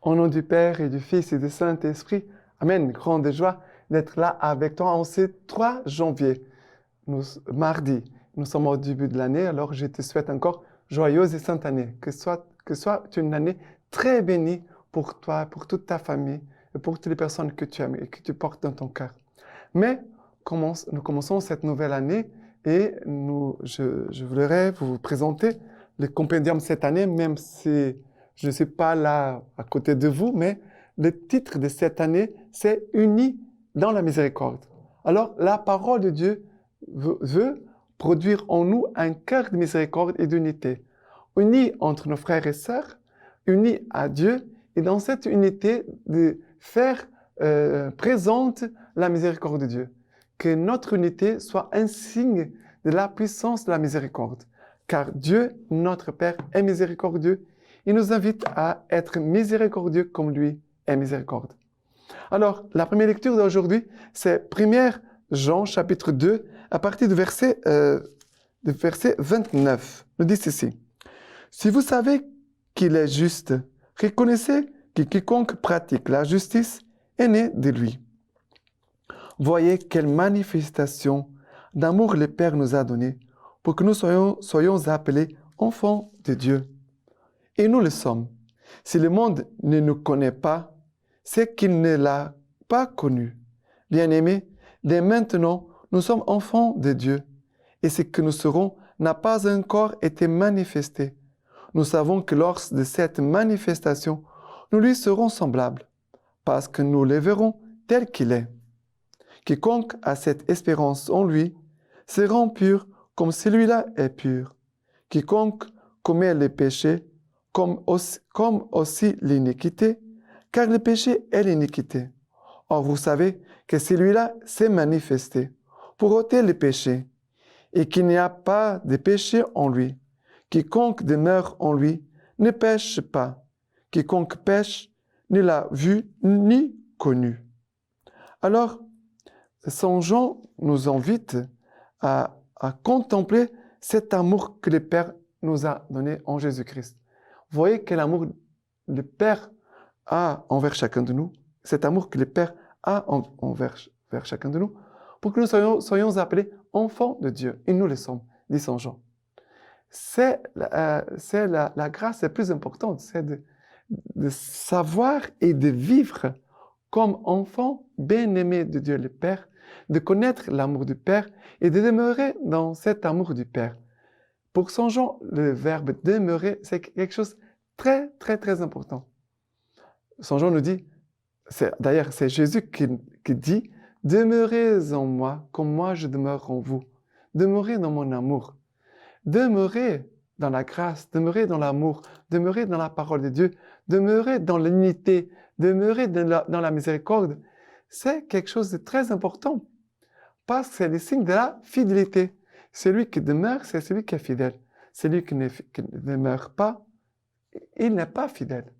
Au nom du Père et du Fils et du Saint-Esprit, Amen. Grande joie d'être là avec toi en ce 3 janvier, mardi. Nous sommes au début de l'année, alors je te souhaite encore joyeuse et sainte année. Que soit une année très bénie pour toi, pour toute ta famille et pour toutes les personnes que tu aimes et que tu portes dans ton cœur. Mais nous commençons cette nouvelle année et je voudrais vous présenter le compendium cette année, même si je ne suis pas là à côté de vous, mais le titre de cette année, c'est « Unis dans la miséricorde ». Alors, la parole de Dieu veut produire en nous un cœur de miséricorde et d'unité, unis entre nos frères et sœurs, unis à Dieu, et dans cette unité, de faire présente la miséricorde de Dieu. Que notre unité soit un signe de la puissance de la miséricorde. Car Dieu, notre Père, est miséricordieux. Il nous invite à être miséricordieux comme lui est miséricordieux. Alors, la première lecture d'aujourd'hui, c'est 1 Jean, chapitre 2, à partir du verset 29. Nous dit ceci. « Si vous savez qu'il est juste, reconnaissez que quiconque pratique la justice est né de lui. Voyez quelle manifestation d'amour le Père nous a donnée pour que nous soyons appelés enfants de Dieu. Et nous le sommes. Si le monde ne nous connaît pas, c'est qu'il ne l'a pas connu. Bien-aimés, dès maintenant, nous sommes enfants de Dieu. Et ce que nous serons n'a pas encore été manifesté. Nous savons que lors de cette manifestation, nous lui serons semblables, parce que nous le verrons tel qu'il est. Quiconque a cette espérance en lui se rend pur comme celui-là est pur. Quiconque commet le péché comme aussi l'iniquité, car le péché est l'iniquité. Or, vous savez que celui-là s'est manifesté pour ôter le péché, et qu'il n'y a pas de péché en lui. Quiconque demeure en lui ne pêche pas. Quiconque pêche ne l'a vu ni connu. » Alors, Saint Jean nous invite à contempler cet amour que le Père nous a donné en Jésus-Christ. Vous voyez quel amour le Père a envers chacun de nous, cet amour que le Père a envers chacun de nous, pour que nous soyons appelés enfants de Dieu. Et nous le sommes, dit Saint Jean. C'est la grâce la plus importante, c'est de savoir et de vivre comme enfant bien-aimé de Dieu le Père, de connaître l'amour du Père et de demeurer dans cet amour du Père. Pour Saint Jean, le verbe « demeurer », c'est quelque chose de très, très, très important. Saint Jean nous dit, d'ailleurs, c'est Jésus qui dit « Demeurez en moi, comme moi je demeure en vous. Demeurez dans mon amour. Demeurez dans la grâce, demeurez dans l'amour, demeurez dans la parole de Dieu, demeurez dans l'unité, demeurez dans la miséricorde. » C'est quelque chose de très important, parce que c'est le signe de la fidélité. Celui qui demeure, c'est celui qui est fidèle. Celui qui ne demeure pas, il n'est pas fidèle.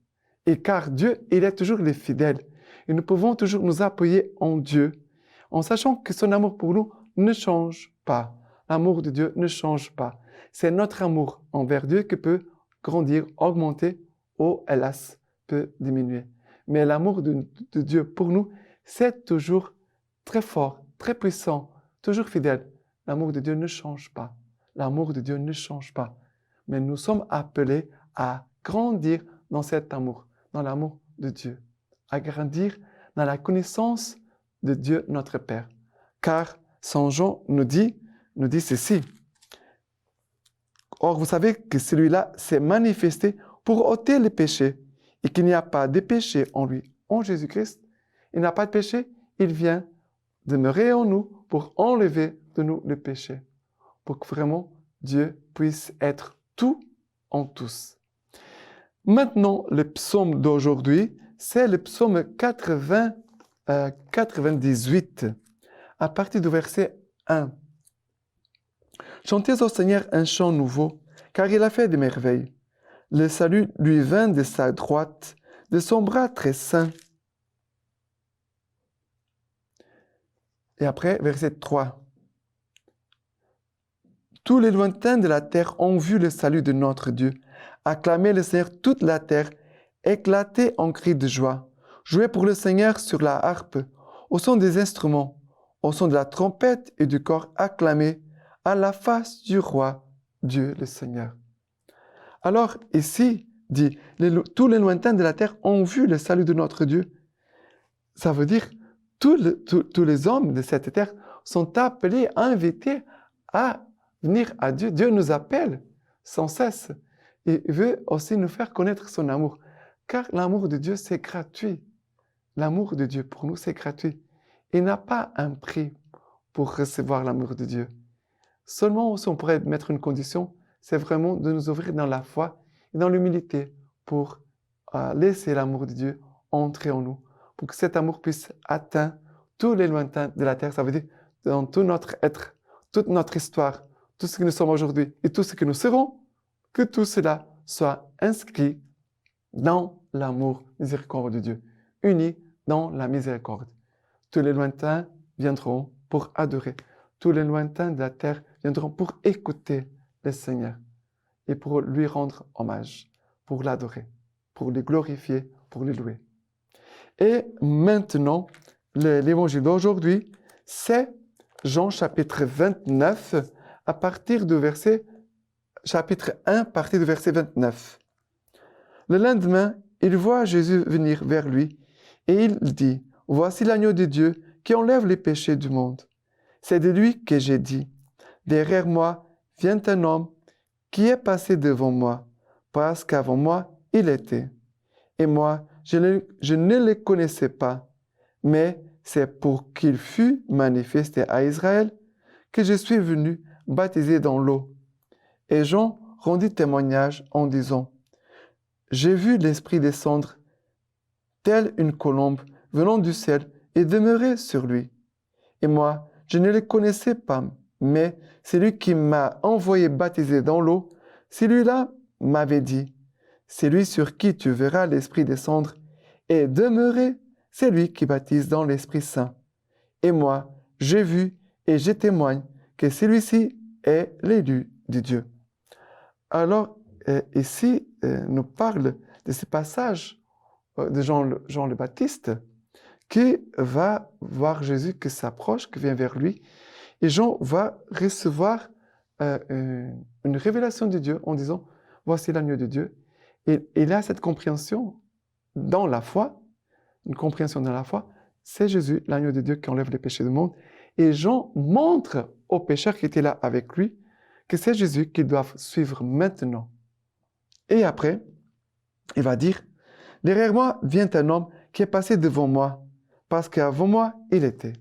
Et car Dieu, il est toujours le fidèle. Et nous pouvons toujours nous appuyer en Dieu, en sachant que son amour pour nous ne change pas. L'amour de Dieu ne change pas. C'est notre amour envers Dieu qui peut grandir, augmenter, ou hélas, peut diminuer. Mais l'amour de Dieu pour nous, c'est toujours très fort, très puissant, toujours fidèle. L'amour de Dieu ne change pas. L'amour de Dieu ne change pas. Mais nous sommes appelés à grandir dans cet amour, dans l'amour de Dieu, à grandir dans la connaissance de Dieu notre Père. Car Saint Jean nous dit ceci. Or, vous savez que celui-là s'est manifesté pour ôter les péchés et qu'il n'y a pas de péché en lui. En Jésus-Christ, il n'a pas de péché, il vient demeurer en nous pour enlever de nous le péché, pour que vraiment Dieu puisse être tout en tous. Maintenant, le psaume d'aujourd'hui, c'est le psaume 98, à partir du verset 1. Chantez au Seigneur un chant nouveau, car il a fait des merveilles. Le salut lui vint de sa droite, de son bras très saint. Et après, verset 3. Tous les lointains de la terre ont vu le salut de notre Dieu. Acclamez le Seigneur toute la terre, éclatait en cris de joie, jouait pour le Seigneur sur la harpe, au son des instruments, au son de la trompette et du corps acclamé à la face du roi, Dieu le Seigneur. Alors ici, dit, tous les lointains de la terre ont vu le salut de notre Dieu. Ça veut dire tous les hommes de cette terre sont appelés, invités à venir à Dieu. Dieu nous appelle sans cesse et veut aussi nous faire connaître son amour. Car l'amour de Dieu, c'est gratuit. L'amour de Dieu, pour nous, c'est gratuit. Il n'a pas un prix pour recevoir l'amour de Dieu. Seulement, si on pourrait mettre une condition, c'est vraiment de nous ouvrir dans la foi et dans l'humilité pour laisser l'amour de Dieu entrer en nous, pour que cet amour puisse atteindre tous les lointains de la terre. Ça veut dire dans tout notre être, toute notre histoire, tout ce que nous sommes aujourd'hui et tout ce que nous serons, que tout cela soit inscrit dans l'amour miséricordieux de Dieu, unis dans la miséricorde. Tous les lointains viendront pour adorer. Tous les lointains de la terre viendront pour écouter le Seigneur et pour lui rendre hommage, pour l'adorer, pour le glorifier, pour le louer. Et maintenant, l'évangile d'aujourd'hui, c'est Jean chapitre 29, à partir du verset, chapitre 1, à partir du verset 29. Le lendemain, il voit Jésus venir vers lui et il dit, « Voici l'agneau de Dieu qui enlève les péchés du monde. C'est de lui que j'ai dit, derrière moi vient un homme qui est passé devant moi, parce qu'avant moi, il était. Et moi, je ne le connaissais pas, mais c'est pour qu'il fût manifesté à Israël que je suis venu baptiser dans l'eau. » Et Jean rendit témoignage en disant, « J'ai vu l'Esprit descendre, telle une colombe venant du ciel et demeurer sur lui. Et moi, je ne le connaissais pas, mais celui qui m'a envoyé baptiser dans l'eau, celui-là m'avait dit, « Celui sur qui tu verras l'Esprit descendre et demeurer, c'est lui qui baptise dans l'Esprit Saint. Et moi, j'ai vu et je témoigne que celui-ci est l'élu de Dieu. » Alors, ici, nous parle de ce passage de Jean le Baptiste qui va voir Jésus qui s'approche, qui vient vers lui. Et Jean va recevoir une révélation de Dieu en disant, « Voici l'agneau de Dieu. » Et il a cette compréhension dans la foi, une compréhension dans la foi, c'est Jésus, l'agneau de Dieu qui enlève les péchés du monde. Et Jean montre aux pécheurs qui étaient là avec lui que c'est Jésus qu'ils doivent suivre maintenant. Et après, il va dire, « Derrière moi vient un homme qui est passé devant moi, parce qu'avant moi, il était. »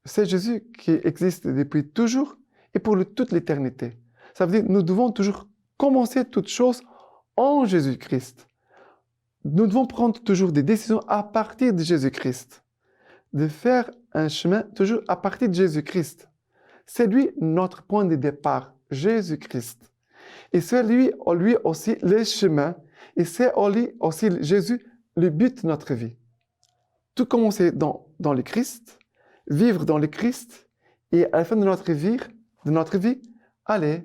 C'est Jésus qui existe depuis toujours et pour toute l'éternité. Ça veut dire que nous devons toujours commencer toutes choses en Jésus-Christ. Nous devons prendre toujours des décisions à partir de Jésus-Christ, de faire un chemin toujours à partir de Jésus-Christ. C'est lui notre point de départ, Jésus-Christ. Et c'est lui aussi le chemin, et c'est lui aussi Jésus le but de notre vie. Tout commencer dans le Christ, vivre dans le Christ, et à la fin de notre vie, aller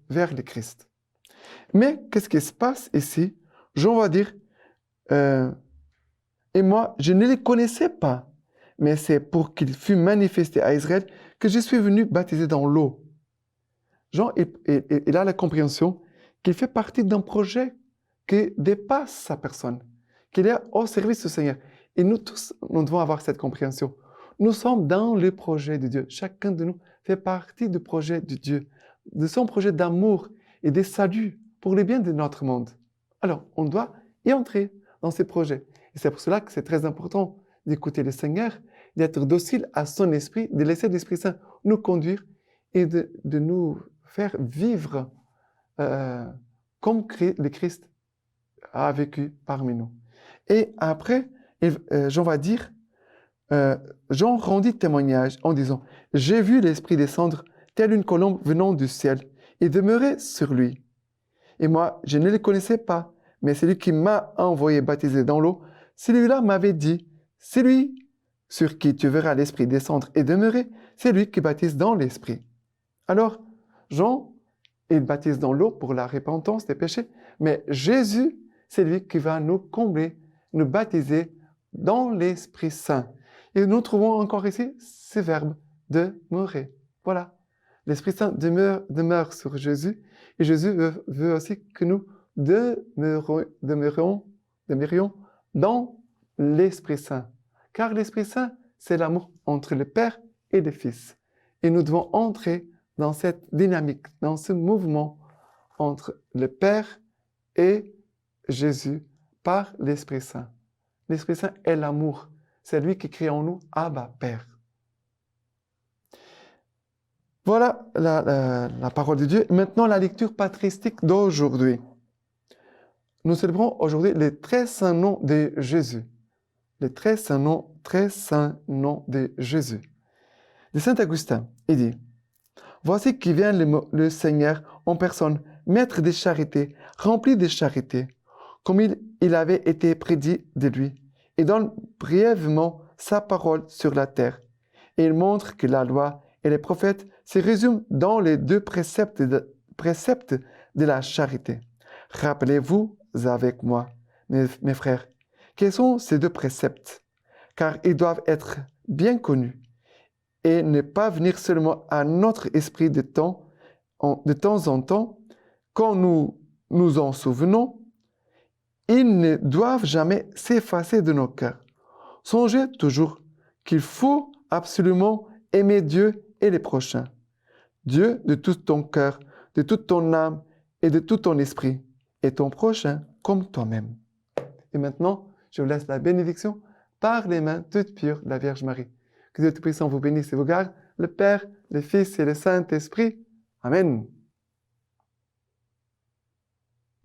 vers le Christ. Mais qu'est-ce qui se passe ici? Jean va dire, et moi, je ne les connaissais pas, mais c'est pour qu'il fût manifesté à Israël que je suis venu baptiser dans l'eau. Jean, il a la compréhension qu'il fait partie d'un projet qui dépasse sa personne, qu'il est au service du Seigneur. Et nous tous, nous devons avoir cette compréhension. Nous sommes dans le projet de Dieu. Chacun de nous fait partie du projet de Dieu, de son projet d'amour et de salut pour le bien de notre monde. Alors, on doit y entrer dans ces projets. Et c'est pour cela que c'est très important d'écouter le Seigneur, d'être docile à son esprit, de laisser l'Esprit Saint nous conduire et de nous faire vivre comme le Christ a vécu parmi nous. Et après, Jean va dire, Jean rendit témoignage en disant, « J'ai vu l'Esprit descendre telle une colombe venant du ciel et demeurer sur lui. Et moi, je ne le connaissais pas, mais celui qui m'a envoyé baptiser dans l'eau, celui-là m'avait dit, « Celui sur qui tu verras l'Esprit descendre et demeurer, c'est lui qui baptise dans l'Esprit. » Alors, Jean, il baptise dans l'eau pour la repentance des péchés, mais Jésus, c'est lui qui va nous combler, nous baptiser dans l'Esprit Saint. Et nous trouvons encore ici ce verbe demeurer. Voilà. L'Esprit Saint demeure sur Jésus et Jésus veut aussi que nous demeurions dans l'Esprit Saint. Car l'Esprit Saint, c'est l'amour entre le Père et le Fils. Et nous devons entrer dans cette dynamique, dans ce mouvement entre le Père et Jésus par l'Esprit Saint. L'Esprit Saint est l'amour. C'est lui qui crée en nous Abba, Père. Voilà la parole de Dieu. Maintenant, la lecture patristique d'aujourd'hui. Nous célébrons aujourd'hui les très saints noms de Jésus. Les très saints noms de Jésus. De Saint Augustin, il dit, « Voici qui vient le Seigneur en personne, maître des charités, rempli de charité, comme il avait été prédit de lui, et donne brièvement sa parole sur la terre. Et il montre que la loi et les prophètes se résument dans les deux préceptes de la charité. Rappelez-vous avec moi, mes frères, quels sont ces deux préceptes, car ils doivent être bien connus et ne pas venir seulement à notre esprit de temps en temps, quand nous nous en souvenons. Ils ne doivent jamais s'effacer de nos cœurs. Songez toujours qu'il faut absolument aimer Dieu et les prochains. Dieu de tout ton cœur, de toute ton âme et de tout ton esprit, et ton prochain comme toi-même. » Et maintenant, je vous laisse la bénédiction par les mains toutes pures de la Vierge Marie. Que Dieu Tout-Puissant vous bénisse et vous garde, le Père, le Fils et le Saint-Esprit. Amen.